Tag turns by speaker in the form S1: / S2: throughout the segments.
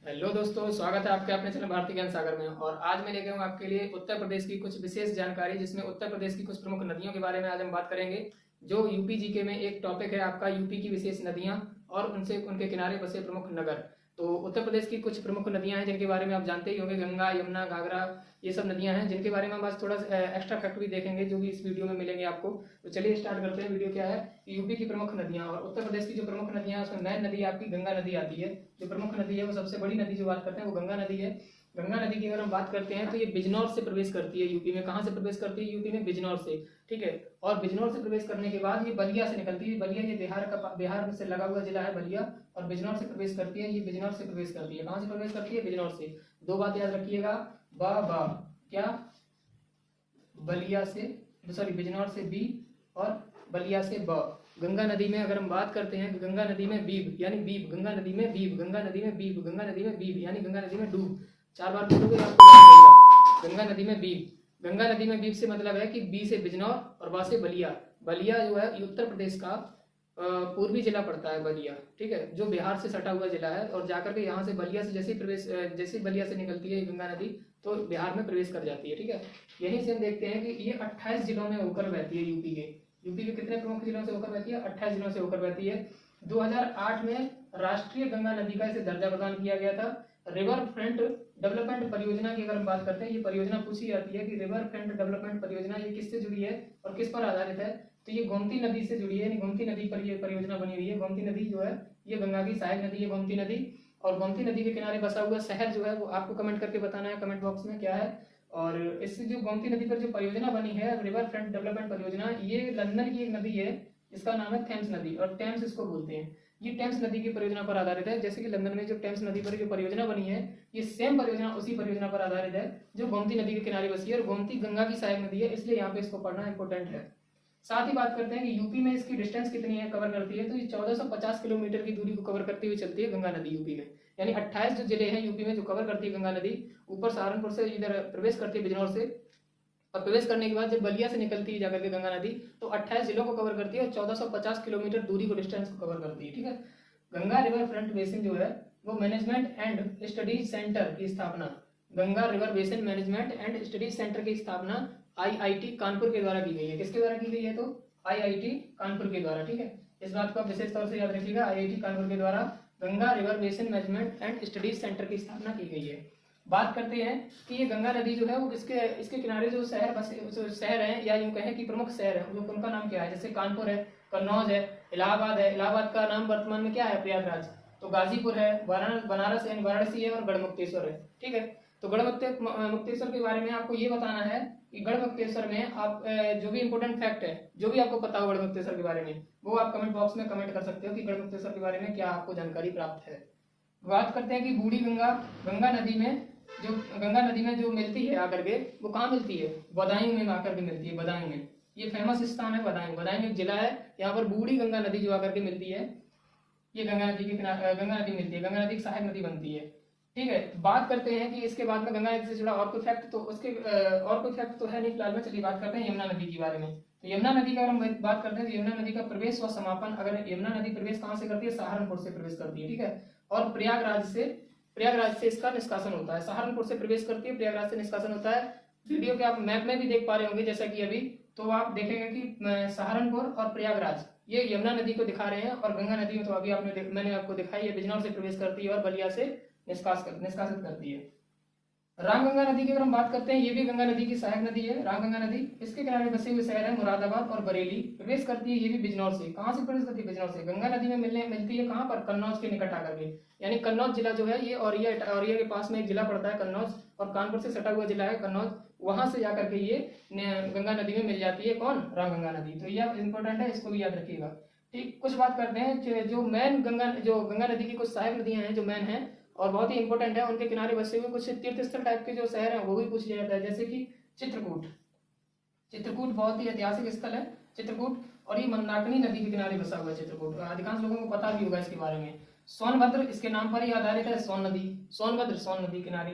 S1: Hello दोस्तों, स्वागत है आपके अपने चैनल भारतीय ज्ञान सागर में। और आज मैं लेके आऊँ आपके लिए उत्तर प्रदेश की कुछ विशेष जानकारी, जिसमें उत्तर प्रदेश की कुछ प्रमुख नदियों के बारे में आज हम बात करेंगे। जो यूपी जीके में एक टॉपिक है आपका, यूपी की विशेष नदियाँ और उनसे उनके किनारे बसे प्रमुख नगर। तो उत्तर प्रदेश की कुछ प्रमुख नदियाँ हैं जिनके बारे में आप जानते ही होंगे, गंगा, यमुना, घाघरा, ये सब नदियाँ हैं जिनके बारे में हम आज थोड़ा एक्स्ट्रा फैक्ट भी देखेंगे जो भी इस वीडियो में मिलेंगे आपको। तो चलिए स्टार्ट करते हैं। वीडियो क्या है, यूपी की प्रमुख नदियाँ। और उत्तर प्रदेश की जो प्रमुख नदियाँ हैं उसमें मेन नदी आपकी गंगा नदी आती है। जो प्रमुख नदी है, वो सबसे बड़ी नदी जो बात करते हैं वो गंगा नदी है। गंगा नदी की अगर हम बात करते हैं तो ये बिजनौर से प्रवेश करती है यूपी में। कहाँ से प्रवेश करती है यूपी में? बिजनौर से। ठीक है। और बिजनौर से प्रवेश करने के बाद ये बलिया से निकलती है। बलिया ये बिहार से लगा हुआ जिला है बलिया। और बिजनौर से प्रवेश करती है, ये बिजनौर से प्रवेश करती है। कहाँ से प्रवेश करती है? बिजनौर से। दो बात याद रखिएगा, बा क्या, बलिया से, सॉरी बिजनौर से बी और बलिया से ब। गंगा नदी में अगर हम बात करते हैं, गंगा नदी में बीब यानी बीब, गंगा नदी में बीब, गंगा नदी में बीब, गंगा नदी में बीब यानी गंगा नदी में डूब। 4 बार बोलोगे आपको याद रहेगा। गंगा नदी में बीब। गंगा नदी में बीब से मतलब है कि बी से बिजनौर और बा से बलिया। बलिया जो है उत्तर प्रदेश का पूर्वी जिला पड़ता है बलिया। ठीक है, जो बिहार से सटा हुआ जिला है। और जाकर के यहाँ से बलिया से जैसे बलिया से निकलती है गंगा नदी तो बिहार में प्रवेश कर जाती है। ठीक है, यहीं से हम देखते हैं कि ये 28 जिलों में होकर बहती है यूपी के कितने प्रमुख जिलों से होकर बहती है? 28 जिलों से होकर बहती है। 2008 में राष्ट्रीय गंगा नदी का इसे दर्जा प्रदान किया गया था। रिवर फ्रंट डेवलपमेंट परियोजना की अगर हम बात करते हैं, ये परियोजना पूछी जाती है कि रिवर फ्रंट डेवलपमेंट परियोजना ये किससे जुड़ी है और किस पर आधारित है? तो ये गोमती नदी से जुड़ी है। गोमती नदी पर ये परियोजना बनी हुई है। गोमती नदी जो है ये गंगा की सहायक नदी है, गोमती नदी। और गोमती नदी के किनारे बसा हुआ शहर जो है वो आपको कमेंट करके बताना है, कमेंट बॉक्स में क्या है। और इससे जो गोमती नदी पर जो परियोजना बनी है, रिवर फ्रंट डेवलपमेंट परियोजना, ये लंदन की एक नदी है, इसका नाम है थेम्स नदी और टेम्स इसको बोलते हैं। ये टेम्स नदी की परियोजना पर आधारित है। जैसे कि लंदन में जो टेम्स नदी पर जो परियोजना बनी है, ये सेम परियोजना उसी परियोजना पर आधारित है जो गोमती नदी के किनारे बसी है। और गोमती गंगा की सहायक नदी है, इसलिए यहाँ पे इसको पढ़ना इंपॉर्टेंट है। साथ ही बात करते हैं कि यूपी में इसकी डिस्टेंस कितनी है, कवर करती है। तो ये 1450 किलोमीटर की दूरी को कवर करती हुई चलती है गंगा नदी यूपी में। यानी 28 जो जिले हैं यूपी में जो कवर करती है गंगा नदी, ऊपर सहारनपुर से इधर प्रवेश करती है बिजनौर से, और प्रवेश करने के बाद जब बलिया से निकलती है जाकर के गंगा नदी तो 28 जिलों को कवर करती है और 1450 किलोमीटर दूरी को, डिस्टेंस को कवर करती है। ठीक है। गंगा रिवर फ्रंट बेसिन जो है वो मैनेजमेंट एंड स्टडीज सेंटर की स्थापना, Ganga river basin management and studies centre की स्थापना आईआईटी कानपुर के द्वारा की गई है। किसके द्वारा की गई है? तो आईआईटी कानपुर के द्वारा। ठीक है, इस बात को आप विशेष तौर से याद रखिएगा, आईआईटी कानपुर के द्वारा Ganga river basin management and studies centre की स्थापना की गई है। बात करते हैं कि ये गंगा नदी जो है वो इसके किनारे जो शहर बसे, जो शहर है या यूं कहें कि प्रमुख शहर है, जो उनका नाम क्या है? जैसे कानपुर है, कन्नौज है, इलाहाबाद है। इलाहाबाद का नाम वर्तमान में क्या है? प्रयागराज। तो गाजीपुर है, बनारस यानी वाराणसी है, और गढ़मुक्तेश्वर है। ठीक है, तो मुक्तेश्वर के बारे में आपको ये बताना है कि गढ़मुक्तेश्वर में आप जो भी इंपोर्टेंट फैक्ट है, जो भी आपको पता हो गढ़मुक्तेश्वर के बारे में, वो आप कमेंट बॉक्स में कमेंट कर सकते हो कि गढ़मुक्तेश्वर के बारे में क्या आपको जानकारी प्राप्त है। बात करते हैं कि बूढ़ी गंगा, गंगा नदी में जो मिलती है आकर के, वो कहाँ मिलती है? बदायूं में आकर के मिलती है, बदायूं में। ये फेमस स्थान है बदायूं एक जिला है, यहाँ पर बूढ़ी गंगा नदी जो आकर के मिलती है, ये गंगा नदी के किनारे गंगा नदी मिलती है, गंगा नदी की सहायक नदी बनती है। ठीक है, बात करते हैं कि इसके बाद में गंगा नदी से जुड़ा और कोई फैक्ट तो है नहीं फिलहाल में। चलिए बात करते हैं यमुना नदी के बारे में। तो यमुना नदी का अगर हम बात करते हैं तो यमुना नदी का प्रवेश व समापन, अगर यमुना नदी प्रवेश कहाँ से करती है? सहारनपुर से प्रवेश करती है। ठीक है, और प्रयागराज से इसका निष्कासन होता है। सहारनपुर से प्रवेश करती है, प्रयागराज से निष्कासन होता है। वीडियो के आप मैप में भी देख पा रहे होंगे जैसा कि अभी, तो आप देखेंगे कि सहारनपुर और प्रयागराज ये यमुना नदी को दिखा रहे हैं। और गंगा नदी में तो अभी मैंने आपको दिखाई है, बिजनौर से प्रवेश करती है और बलिया से निष्कासित करती है। रामगंगा नदी की अगर हम बात करते हैं, ये भी गंगा नदी की सहायक नदी है। रामगंगा नदी, इसके किनारे बसे हुए शहर है मुरादाबाद और बरेली। प्रवेश करती है ये भी बिजनौर से। कहाँ से प्रवेश करती है? बिजनौर से। गंगा नदी में मिलती है कहाँ पर? कन्नौज के निकट आकर के। यानी कन्नौज जिला जो है ये औरिया के पास में एक जिला पड़ता है कन्नौज, और कानपुर से सटा हुआ जिला है कन्नौज। वहां से जाकर के ये गंगा नदी में मिल जाती है। कौन? रामगंगा नदी। तो ये इंपॉर्टेंट है, इसको भी याद रखिएगा। ठीक, कुछ बात करते हैं जो गंगा नदी की कुछ सहायक नदियां हैं जो मेन है और बहुत ही इंपॉर्टेंट है, उनके किनारे बसे हुए कुछ तीर्थ स्थल टाइप के जो शहर हैं वो भी पूछ लिया जाता है। जैसे कि चित्रकूट बहुत ही ऐतिहासिक स्थल है चित्रकूट, और ये मंदाकिनी नदी के किनारे बसा हुआ है चित्रकूट। अधिकांश लोगों को पता भी होगा इसके बारे में। सोनभद्र इसके नाम पर ही आधारित है, सोनभद्र सोन नदी किनारे।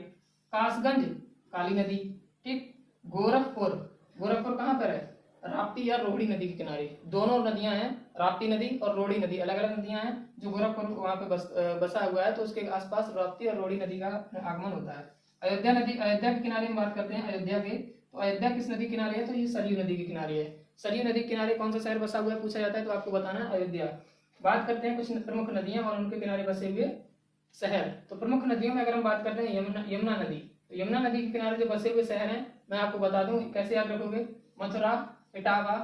S1: कासगंज काली नदी। ठीक, गोरखपुर कहाँ पर है? राप्ती या रोहिणी नदी के किनारे। दोनों नदियां हैं, राप्ती नदी और रोहिणी नदी, अलग अलग नदियां हैं। जो गोरखपुर वहां पे बसा हुआ है, तो उसके आसपास राप्ती और रोहिणी नदी का आगमन होता है। अयोध्या नदी, अयोध्या के किनारे में बात करते हैं अयोध्या के, तो अयोध्या किस नदी किनारे है? तो ये सरयू नदी के किनारे है। सरयू नदी के किनारे कौन सा शहर बसा हुआ है पूछा जाता है, तो आपको बताना है अयोध्या। बात करते हैं कुछ प्रमुख नदियां और उनके किनारे बसे हुए शहर। तो प्रमुख नदियों में अगर हम बात करते हैं यमुना नदी, तो यमुना नदी के किनारे जो बसे हुए शहर हैं, मैं आपको बता दूं कैसे याद रखोगे। मथुरा, इटावा,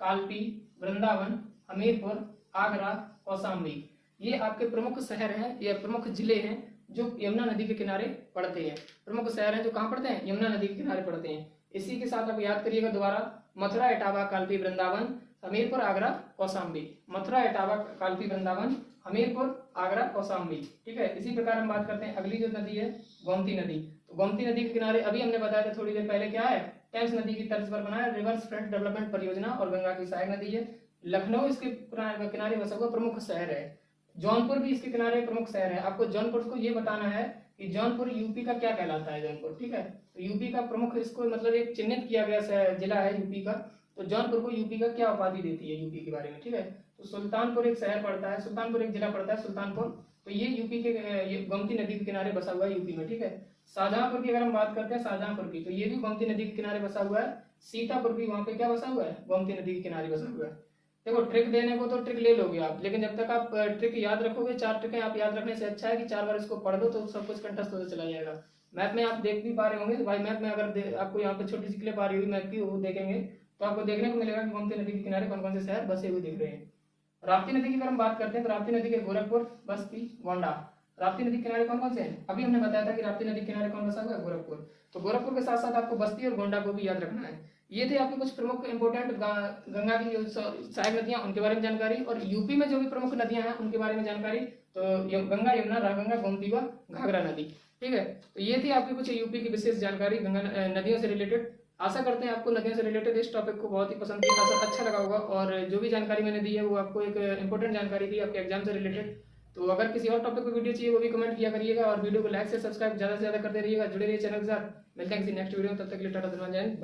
S1: कालपी, वृंदावन, हमीरपुर, आगरा, कौशाम्बी, ये आपके प्रमुख शहर हैं, ये प्रमुख जिले हैं जो यमुना नदी के किनारे पड़ते हैं। प्रमुख शहर हैं जो कहाँ पड़ते हैं? यमुना नदी के किनारे पड़ते हैं। इसी के साथ आप याद करिएगा दोबारा, मथुरा, इटावा, कालपी, वृंदावन, हमीरपुर, आगरा, कौशाम्बी। मथुरा, इटावा, कालपी, वृंदावन, हमीरपुर, आगरा, कौशाम्बी। ठीक है। इसी प्रकार हम बात करते हैं अगली जो नदी है, गोमती नदी। तो गोमती नदी के किनारे अभी हमने बताया था थोड़ी देर पहले, क्या है? टेम्स नदी की तर्ज पर बना है, रिवर्स फ्रंट डेवलपमेंट परियोजना, और गंगा की सहायक नदी है। लखनऊ इसके किनारे बसा हुआ प्रमुख शहर है। जौनपुर भी इसके किनारे प्रमुख शहर है। आपको जौनपुर को ये बताना है कि जौनपुर यूपी का क्या कहलाता है, जौनपुर। ठीक है। तो यूपी का प्रमुख, इसको मतलब एक चिन्हित किया गया जिला है यूपी का। तो जौनपुर को यूपी का क्या उपाधि देती है यूपी के बारे में? ठीक है। तो सुल्तानपुर एक शहर पड़ता है, सुल्तानपुर एक जिला पड़ता है, सुल्तानपुर। तो ये यूपी के, ये गोमती नदी के किनारे बसा हुआ है यूपी में। ठीक है। शाहजहांपुर की अगर हम बात करते हैं, शाहजहांपुर की, तो ये भी गोमती नदी के किनारे बसा हुआ है। सीतापुर भी वहां पे क्या बसा हुआ है? गोमती नदी के किनारे बसा हुआ है। देखो, ट्रिक देने को तो ट्रिक ले लोगे आप, लेकिन जब तक आप ट्रिक याद रखोगे, 4 ट्रिकें आप याद रखने से अच्छा है कि 4 बार इसको पढ़ दो तो सब कुछ कंठस्थ होता चला जाएगा। मैप में आप देख भी पा रहे होंगे, तो भाई मैप में अगर आपको यहाँ पे छोटी सी क्लिप आ रही हुई मैप की, वो देखेंगे तो आपको देखने को मिलेगा कि गोमती नदी के किनारे कौन कौन से शहर बसे हुए दिख रहे हैं। राप्ती नदी की अगर हम बात करते हैं, तो राप्ती नदी के गोरखपुर, बस्ती, गोंडा। राप्ती नदी के किनारे कौन कौन से हैं? अभी हमने बताया था कि राप्ती नदी के किनारे कौन बसा हुआ है? गोरखपुर। तो गोरखपुर के साथ साथ आपको बस्ती और गोंडा को भी याद रखना है। ये थे आपके कुछ प्रमुख इंपोर्टेंट गंगा की जो सहायक नदियां, उनके बारे में जानकारी, और यूपी में जो भी प्रमुख नदियां हैं उनके बारे में जानकारी। तो गंगा, यमुना, रामगंगा, गोमती व घाघरा नदी। ठीक है। तो ये थी आपकी कुछ यूपी की विशेष जानकारी गंगा नदियों से रिलेटेड। आशा करते हैं आपको नदियों से रिलेटेड इस टॉपिक को बहुत ही पसंद किया, अच्छा लगा होगा, और जो भी जानकारी मैंने दी है वो आपको एक इंपॉर्टेंट जानकारी थी आपके एग्जाम से रिलेटेड। तो अगर किसी और टॉपिक पर वीडियो चाहिए वो भी कमेंट किया करिएगा, और वीडियो को लाइक से सब्सक्राइब ज़्यादा से ज़्यादा करते रहिएगा, जुड़े रहिए चैनल के साथ। मिलते हैं किसी नेक्स्ट वीडियो में, तब तक के लिए टाटा, धन्यवाद, जय हिंद।